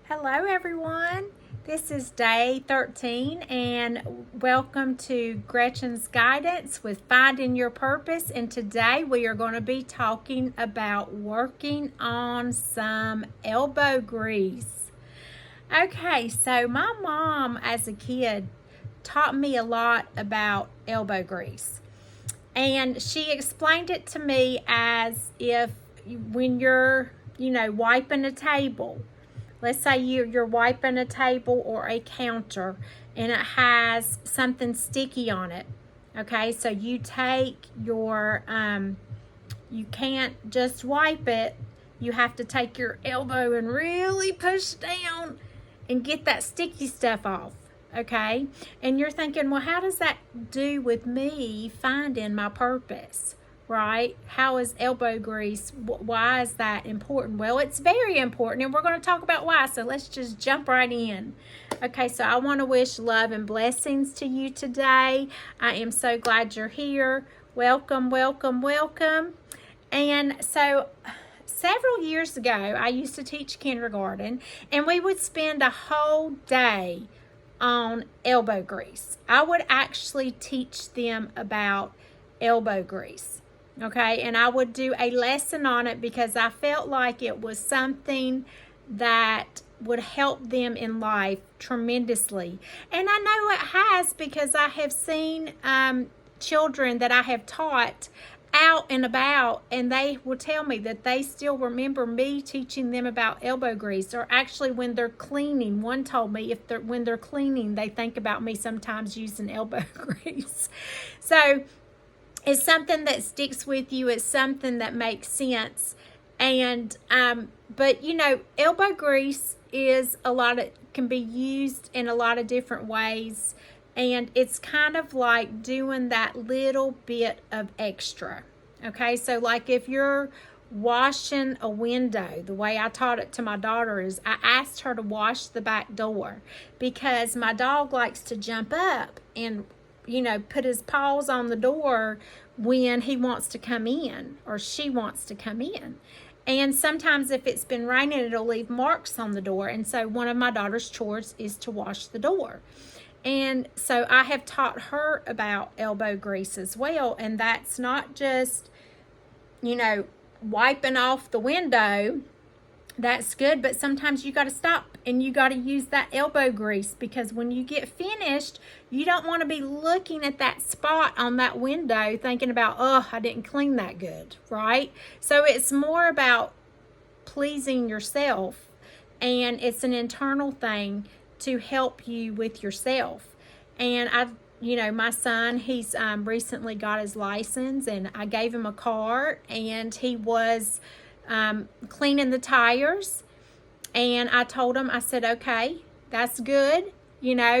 Hello everyone, this is day 13 and welcome to Gretchen's Guidance with Finding Your Purpose, and today we are going to be talking about working on some elbow grease. Okay, so my mom as a kid taught me a lot about elbow grease, and she explained it to me as if when you're wiping a table. Let's say you're wiping a table or a counter and it has something sticky on it. Okay, so you take your, you can't just wipe it. You have to take your elbow and really push down and get that sticky stuff off. Okay, and you're thinking, well, how does that do with me finding my purpose? Right? How is elbow grease? Why is that important? Well, it's very important, and we're going to talk about why. So let's just jump right in. Okay, so I want to wish love and blessings to you today. I am so glad you're here. Welcome, welcome, welcome. And so several years ago, I used to teach kindergarten, and we would spend a whole day on elbow grease. I would actually teach them about elbow grease. Okay, and I would do a lesson on it because I felt like it was something that would help them in life tremendously. And I know it has, because I have seen children that I have taught out and about, and they will tell me that they still remember me teaching them about elbow grease. Or actually when they're cleaning, one told me when they're cleaning, they think about me sometimes using elbow grease. So it's something that sticks with you. It's something that makes sense. And but elbow grease can be used in a lot of different ways, and it's kind of like doing that little bit of extra. Okay, so like if you're washing a window, the way I taught it to my daughter is I asked her to wash the back door, because my dog likes to jump up and put his paws on the door when he wants to come in or she wants to come in. And sometimes if it's been raining, it'll leave marks on the door. And so one of my daughter's chores is to wash the door. And so I have taught her about elbow grease as well. And that's not just, wiping off the window. That's good, but sometimes you got to stop and you got to use that elbow grease, because when you get finished, you don't want to be looking at that spot on that window thinking about, oh, I didn't clean that good, right? So it's more about pleasing yourself, and it's an internal thing to help you with yourself. And my son, he's recently got his license, and I gave him a car, and he was cleaning the tires, and I told him, I said, okay, that's good,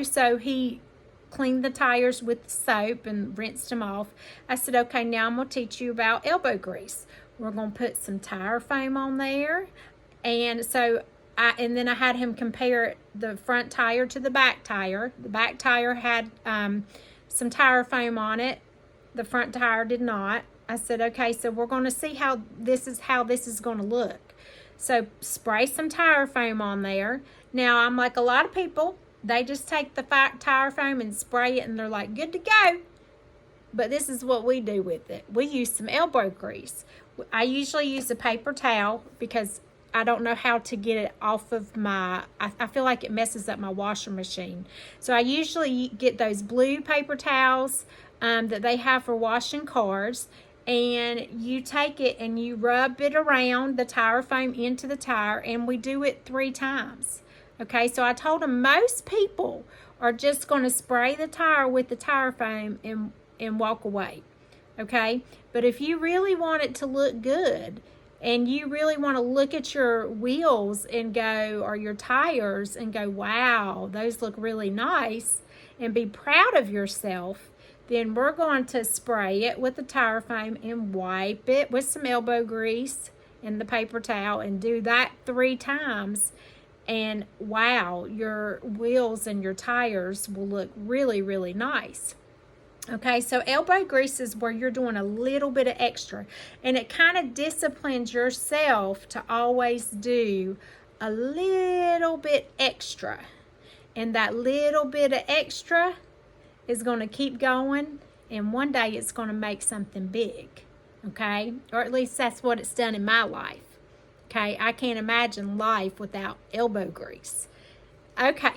so he cleaned the tires with soap and rinsed them off. I said, okay, now I'm going to teach you about elbow grease. We're going to put some tire foam on there. And so and then I had him compare the front tire to the back tire. The back tire had some tire foam on it. The front tire did not. I said, okay, so we're going to see how this is going to look. So spray some tire foam on there. Now, I'm like a lot of people, they just take the tire foam and spray it, and they're like, good to go. But this is what we do with it. We use some elbow grease. I usually use a paper towel, because I don't know how to get it off of I feel like it messes up my washer machine. So I usually get those blue paper towels that they have for washing cars, and you take it and you rub it around the tire foam into the tire, and we do it 3 times. Okay, so I told them most people are just going to spray the tire with the tire foam and walk away. Okay, but if you really want it to look good, and you really want to look at your wheels and go, or your tires, and go, wow, those look really nice, and be proud of yourself, then we're going to spray it with the tire foam and wipe it with some elbow grease and the paper towel, and do that 3 times. And wow, your wheels and your tires will look really, really nice. Okay, so elbow grease is where you're doing a little bit of extra, and it kind of disciplines yourself to always do a little bit extra. And that little bit of extra is going to keep going. And one day it's going to make something big. Okay? Or at least that's what it's done in my life. Okay? I can't imagine life without elbow grease. Okay.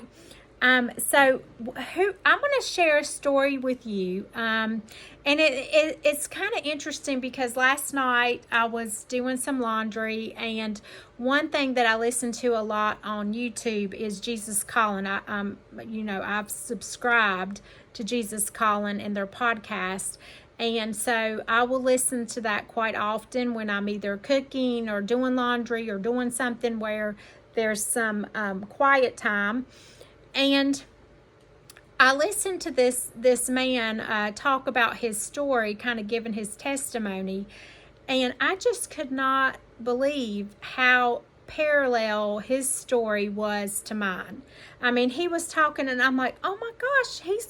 So I'm going to share a story with you. And it's kind of interesting because last night I was doing some laundry, and one thing that I listen to a lot on YouTube is Jesus Calling. I've subscribed to Jesus Calling and their podcast. And so I will listen to that quite often when I'm either cooking or doing laundry or doing something where there's some quiet time. And I listened to this man talk about his story, kind of giving his testimony, and I just could not believe how parallel his story was to mine. I mean, he was talking, and I'm like, oh my gosh, he's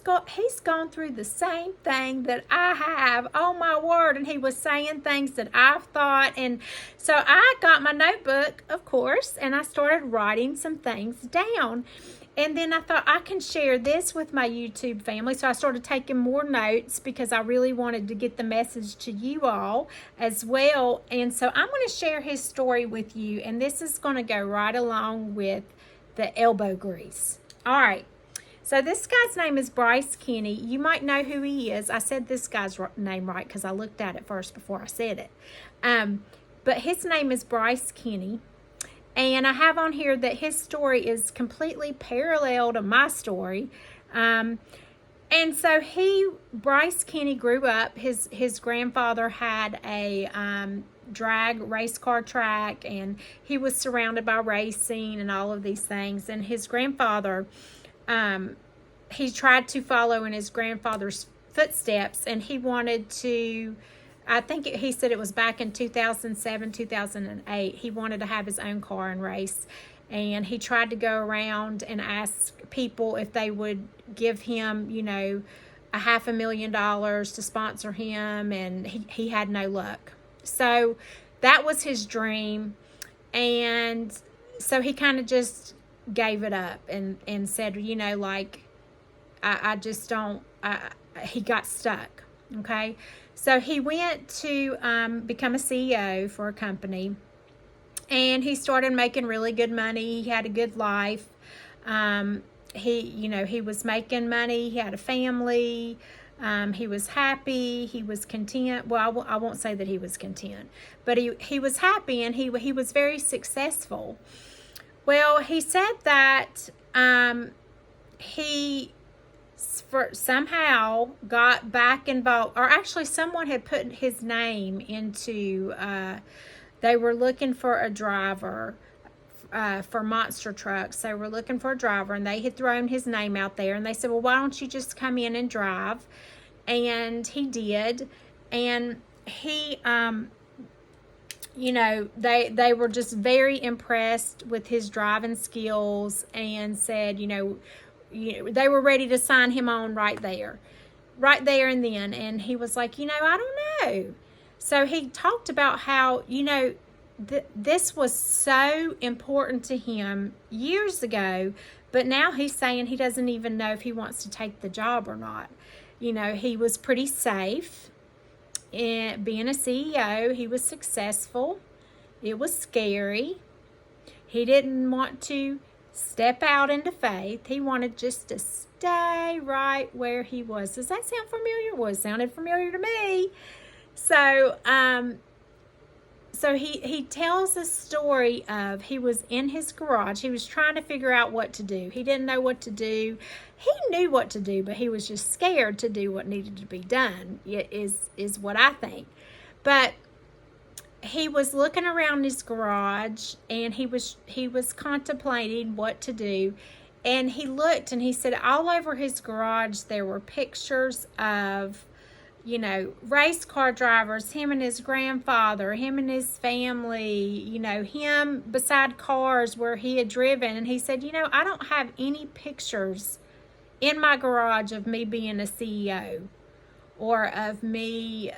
gone through the same thing that I have. Oh my word! And he was saying things that I've thought, and so I got my notebook, of course, and I started writing some things down. And then I thought I can share this with my YouTube family. So I started taking more notes because I really wanted to get the message to you all as well. And so I'm going to share his story with you. And this is going to go right along with the elbow grease. All right. So this guy's name is Bryce Kenny. You might know who he is. I said this guy's name right because I looked at it first before I said it. But his name is Bryce Kenny. And I have on here that his story is completely parallel to my story. And so Bryce Kenny grew up. His grandfather had a drag race car track, and he was surrounded by racing and all of these things. And his grandfather, he tried to follow in his grandfather's footsteps, and he wanted to... I think he said it was back in 2007, 2008. He wanted to have his own car and race. And he tried to go around and ask people if they would give him, $500,000 to sponsor him. And he had no luck. So that was his dream. And so he kind of just gave it up and said, I just don't, he got stuck. Okay. So he went to become a CEO for a company, and he started making really good money. He had a good life. He was making money. He had a family. He was happy. He was content. Well, I won't say that he was content, but he was happy, and he was very successful. Well, he said that he somehow got back involved, or actually someone had put his name into, they were looking for a driver for monster trucks. They were looking for a driver, and they had thrown his name out there, and they said, well, why don't you just come in and drive? And he did. And he, they were just very impressed with his driving skills, and said, they were ready to sign him on right there and then. And he was like, I don't know. So he talked about how, this was so important to him years ago, but now he's saying he doesn't even know if he wants to take the job or not. He was pretty safe in being a CEO. He was successful. It was scary. He didn't want to step out into faith. He wanted just to stay right where he was. Does that sound familiar? Well, it sounded familiar to me. So, he tells a story of, he was in his garage. He was trying to figure out what to do. He didn't know what to do. He knew what to do, but he was just scared to do what needed to be done, is what I think. But he was looking around his garage, and he was contemplating what to do. And he looked, and he said all over his garage there were pictures of, race car drivers, him and his grandfather, him and his family, him beside cars where he had driven. And he said, I don't have any pictures in my garage of me being a CEO, or of me,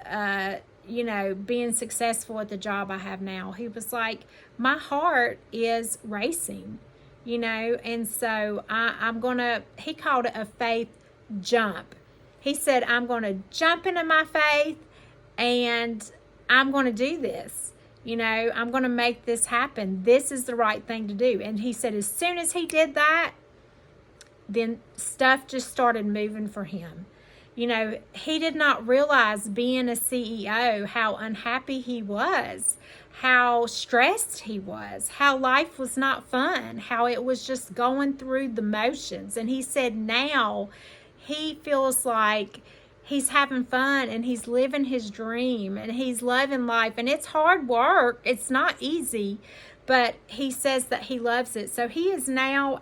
being successful at the job I have now. He was like, my heart is racing, and so he called it a faith jump. He said, I'm going to jump into my faith and I'm going to do this. I'm going to make this happen. This is the right thing to do. And he said, as soon as he did that, then stuff just started moving for him. He did not realize being a CEO how unhappy he was, how stressed he was, how life was not fun, how it was just going through the motions. And he said now he feels like he's having fun and he's living his dream and he's loving life. And it's hard work. It's not easy, but he says that he loves it. So he is now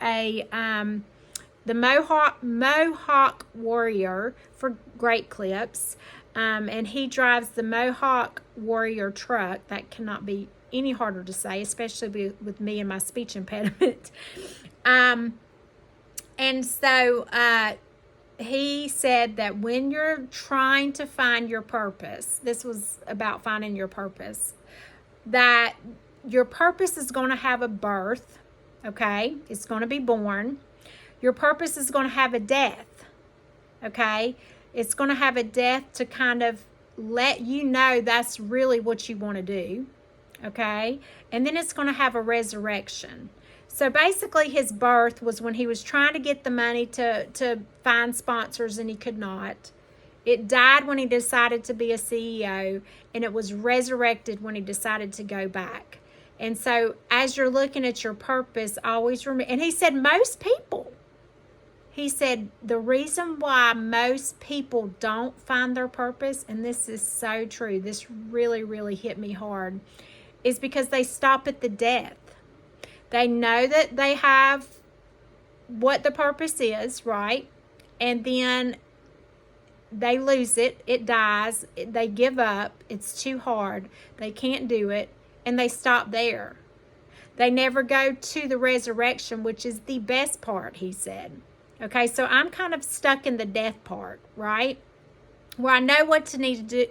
the Mohawk Warrior for Great Clips, and he drives the Mohawk Warrior truck. That cannot be any harder to say, especially with me and my speech impediment. And so he said that when you're trying to find your purpose, this was about finding your purpose, that your purpose is going to have a birth, okay? It's going to be born. Your purpose is going to have a death, okay? It's going to have a death to kind of let you know that's really what you want to do, okay? And then it's going to have a resurrection. So basically his birth was when he was trying to get the money to find sponsors and he could not. It died when he decided to be a CEO, and it was resurrected when he decided to go back. And so as you're looking at your purpose, always remember, and he said he said the reason why most people don't find their purpose, and this is so true, this really, really hit me hard, is because they stop at the death. They know that they have what the purpose is, right? And then they lose it. It dies. They give up. It's too hard. They can't do it. And they stop there. They never go to the resurrection, which is the best part, he said. Okay, so I'm kind of stuck in the death part, right? Where I know what to need to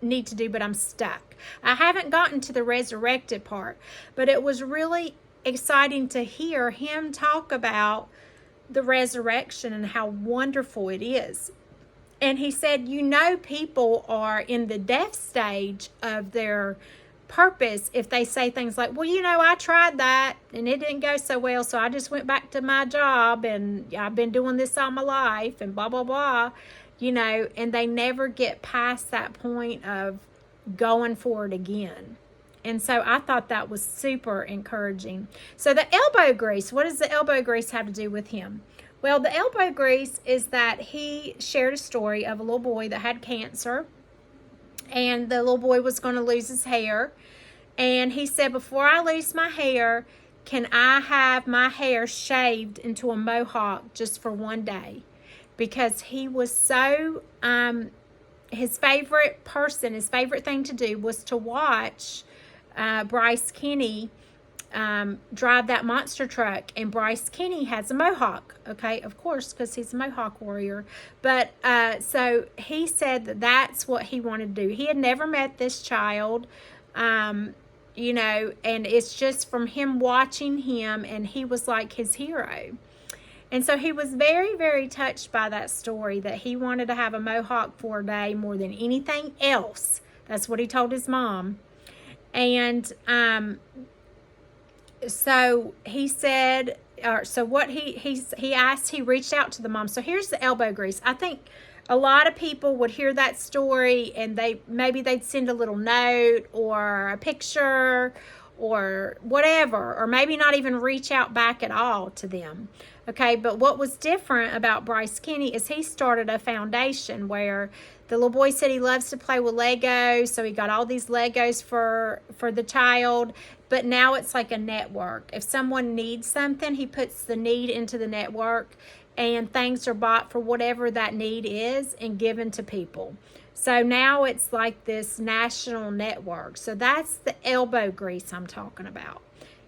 do, but I'm stuck. I haven't gotten to the resurrected part, but it was really exciting to hear him talk about the resurrection and how wonderful it is. And he said, people are in the death stage of their purpose if they say things like, well, I tried that and it didn't go so well, so I just went back to my job and I've been doing this all my life and blah, blah, blah, and they never get past that point of going for it again. And so I thought that was super encouraging. So the elbow grease, what does the elbow grease have to do with him? Well, the elbow grease is that he shared a story of a little boy that had cancer, and the little boy was going to lose his hair. And he said, before I lose my hair, can I have my hair shaved into a mohawk just for one day? Because he was so, his favorite thing to do was to watch Bryce Kenny drive that monster truck, and Bryce Kenny has a mohawk, okay, of course, because he's a Mohawk Warrior. But so he said that that's what he wanted to do. He had never met this child, and it's just from him watching him, and he was like his hero. And so he was very, very touched by that story, that he wanted to have a mohawk for a day more than anything else. That's what he told his mom. And so he said, so what he asked, he reached out to the mom. So here's the elbow grease. I think a lot of people would hear that story and they'd send a little note or a picture or whatever, or maybe not even reach out back at all to them. Okay, but what was different about Bryce Kenny is he started a foundation where the little boy said he loves to play with Legos, so he got all these Legos for the child, but now it's like a network. If someone needs something, he puts the need into the network, and things are bought for whatever that need is and given to people. So now it's like this national network. So that's the elbow grease I'm talking about.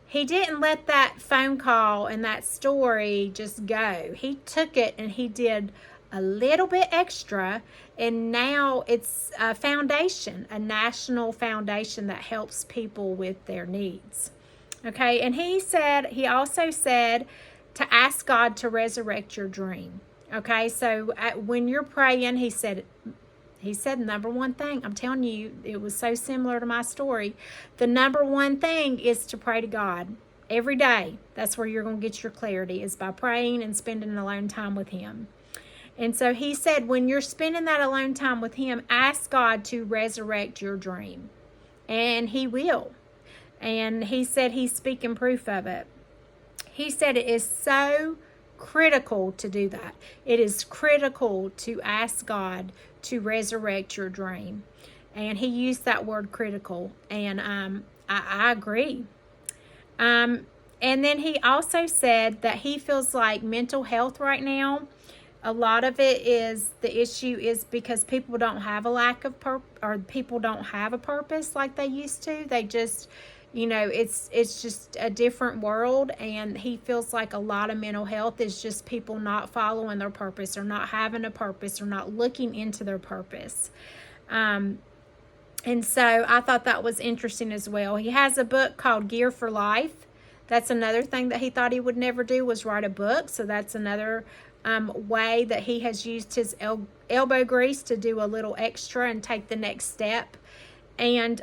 He didn't let that phone call and that story just go. He took it and he did a little bit extra, and now it's a foundation, a national foundation that helps people with their needs. Okay, and he also said to ask God to resurrect your dream. Okay, so when you're praying, he said number one thing, I'm telling you, it was so similar to my story. The number one thing is to pray to God every day. That's where you're going to get your clarity, is by praying and spending alone time with him. And so he said, when you're spending that alone time with him, ask God to resurrect your dream. And he will. And he said he's speaking proof of it. He said it is so critical to do that. It is critical to ask God to resurrect your dream. And he used that word critical. And I agree. And then he also said that he feels like mental health right now, a lot of it is, the issue is because people don't have a lack of or people don't have a purpose like they used to. They just, it's just a different world, and he feels like a lot of mental health is just people not following their purpose, or not having a purpose, or not looking into their purpose. And so I thought that was interesting as well. He has a book called Gear for Life. That's another thing that he thought he would never do, was write a book. So that's another way that he has used his elbow grease to do a little extra and take the next step. And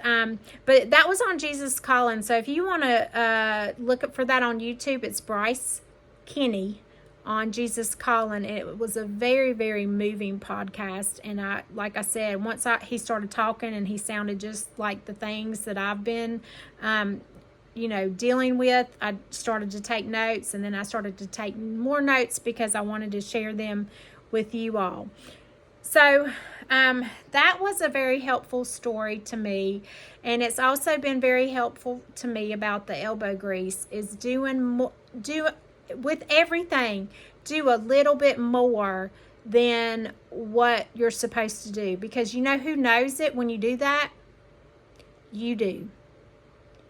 but that was on Jesus Calling. So if you want to look up for that on YouTube, it's Bryce Kenny on Jesus Calling. It was a very, very moving podcast. And like I said, once he started talking, and he sounded just like the things that I've been dealing with, I started to take notes, and then I started to take more notes because I wanted to share them with you all. So that was a very helpful story to me, and it's also been very helpful to me about the elbow grease, is do with everything, do a little bit more than what you're supposed to do, because you know who knows it when you do that? You do.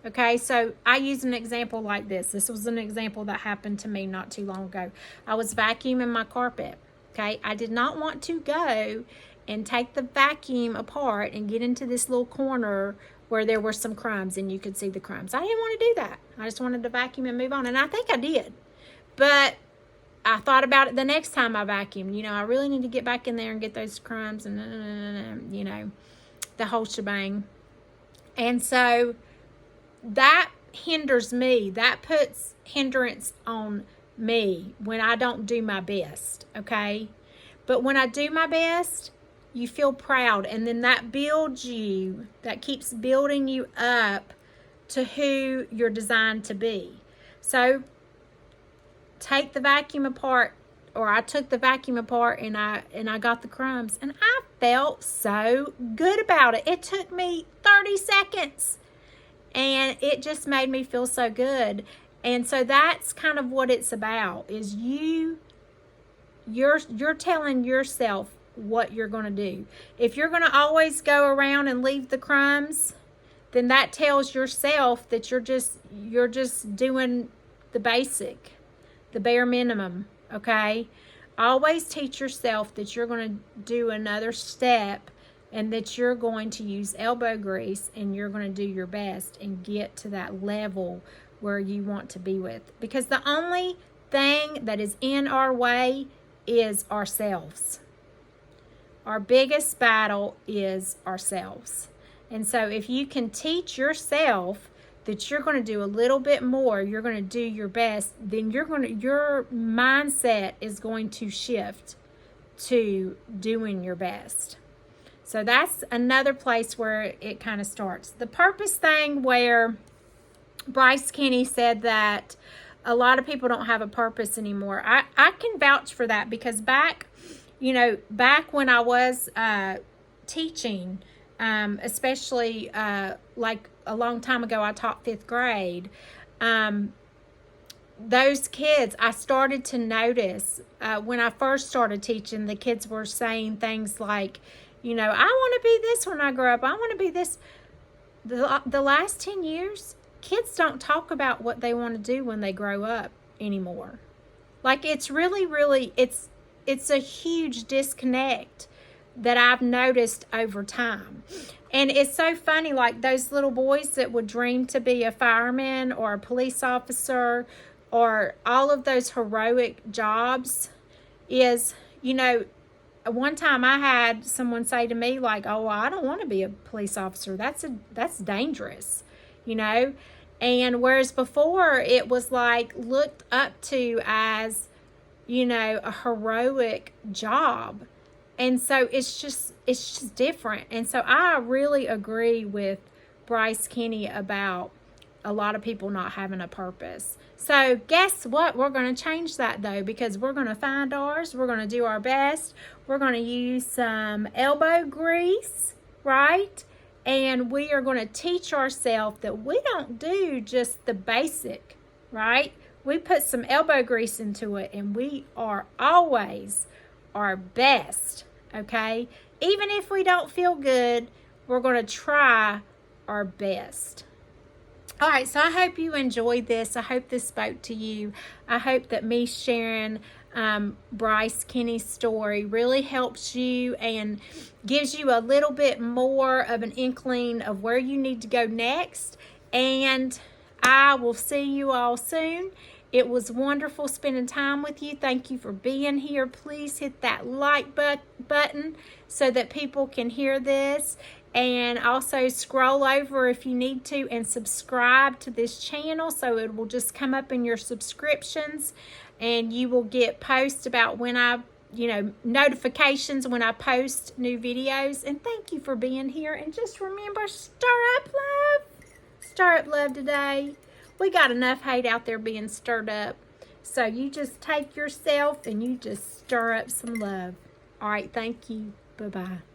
Okay, so I use an example like this. This was an example that happened to me not too long ago. I was vacuuming my carpet. Okay, I did not want to go and take the vacuum apart and get into this little corner where there were some crumbs and you could see the crumbs. I didn't want to do that. I just wanted to vacuum and move on, and I think I did. But I thought about it the next time I vacuumed. I really need to get back in there and get those crumbs and, the whole shebang. And so that hinders me. That puts hindrance on me when I don't do my best, okay? But when I do my best, you feel proud, and then that builds you, that keeps building you up to who you're designed to be. So take the vacuum apart, or I took the vacuum apart, and I got the crumbs, and I felt so good about it. It took me 30 seconds. And it just made me feel so good. And so that's kind of what it's about, is you're telling yourself what you're going to do. If you're going to always go around and leave the crumbs, then that tells yourself that you're just doing the basic, the bare minimum, okay? Always teach yourself that you're going to do another step, and that you're going to use elbow grease, and you're going to do your best and get to that level where you want to be with. Because the only thing that is in our way is ourselves. Our biggest battle is ourselves. And so if you can teach yourself that you're going to do a little bit more, you're going to do your best, then your mindset is going to shift to doing your best. So that's another place where it kind of starts. The purpose thing, where Bryce Kenny said that a lot of people don't have a purpose anymore. I can vouch for that, because back when I was teaching, especially like a long time ago, I taught 5th grade. Those kids, I started to notice when I first started teaching, the kids were saying things like, I want to be this when I grow up. I want to be this. The last 10 years, kids don't talk about what they want to do when they grow up anymore. Like, it's really, really, it's it's a huge disconnect that I've noticed over time. And it's so funny, like those little boys that would dream to be a fireman or a police officer or all of those heroic jobs is, you know, one time I had someone say to me like, "Oh, I don't want to be a police officer. That's dangerous," you know? And whereas before it was like looked up to as, you know, a heroic job. And so it's just different. And so I really agree with Bryce Kenny about a lot of people not having a purpose. So guess what? We're going to change that though, because we're going to find ours. We're going to do our best. We're going to use some elbow grease, right? And we are going to teach ourselves that we don't do just the basic, right? We put some elbow grease into it and we are always our best, okay? Even if we don't feel good, we're going to try our best. All right, so I hope you enjoyed this. I hope this spoke to you. I hope that me sharing Bryce Kenny's story really helps you and gives you a little bit more of an inkling of where you need to go next. And I will see you all soon. It was wonderful spending time with you. Thank you for being here. Please hit that like button so that people can hear this. And also scroll over if you need to and subscribe to this channel so it will just come up in your subscriptions and you will get posts about when notifications when I post new videos. And thank you for being here. And just remember, stir up love. Stir up love today. We got enough hate out there being stirred up. So you just take yourself and you just stir up some love. All right, thank you. Bye-bye.